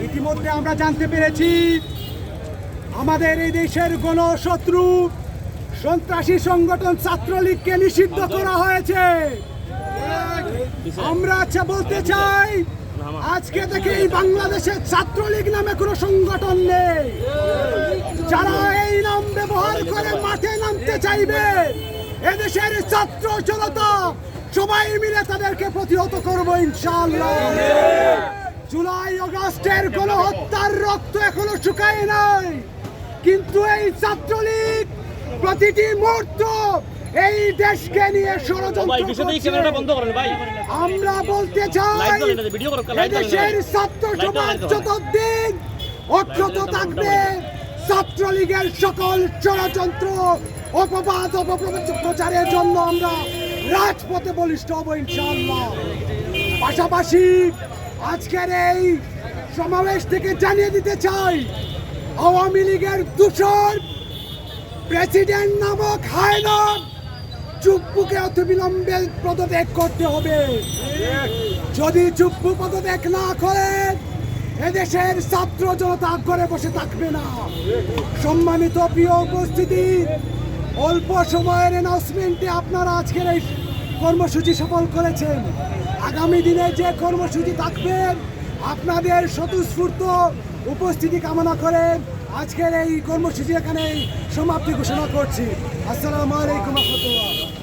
ইতিমধ্যে আমরা জানতে পেরেছি আমাদের এই দেশের গণশত্রু সন্ত্রাসী সংগঠন ছাত্রলীগকে নিষিদ্ধ করা হয়েছে। আমরা বলতে চাই আজকে থেকে এই বাংলাদেশের ছাত্রলীগ নামে কোনো সংগঠন নেই। যারা এই নাম ব্যবহার করে মাঠে নামতে চাইবে, এদেশের ছাত্র জনতা সবাই মিলে তাদেরকে প্রতিহত করবো ইনশাআল্লাহ। জুলাই আগস্টের গণহত্যার রক্ত এখনো শুকায় নাই, কিন্তু এই ছাত্রলীগ প্রতিটি মুহূর্ত এই দেশকে নিয়ে ষড়যন্ত্র করছে। আমরা বলতে চাই দেশের ছাত্র সমাজ যতদিন অক্ষত থাকবে, ছাত্রলীগের সকল ষড়যন্ত্র অপবাদ অপপ্রচারের জন্য আমরা রাজপথে বলিষ্ঠ হব ইনশাআল্লাহ। পাশাপাশি আজকের এই সমাবেশ থেকে জানিয়ে দিতে চাই, আওয়ামী লীগের দূষণ প্রেসিডেন্ট নামক হায়নার চুপ্পুকে অতিবিলম্বে পদত্যাগ করতে হবে। যদি চুপ্পু পদত্যাগ না করেন, এদেশের ছাত্র জনতা ঘরে বসে থাকবে না। সম্মানিত প্রিয় উপস্থিতি, অল্প সময়ের অ্যানাউন্সমেন্টে আপনারা আজকের এই কর্মসূচি সফল করেছেন। আগামী দিনে যে কর্মসূচি থাকবেন, আপনাদের স্বতঃস্ফূর্ত উপস্থিতি কামনা করে আজকের এই কর্মসূচি এখানে সমাপ্তি ঘোষণা করছি। আসসালামু আলাইকুম ওয়া রাহমাতুল্লাহ।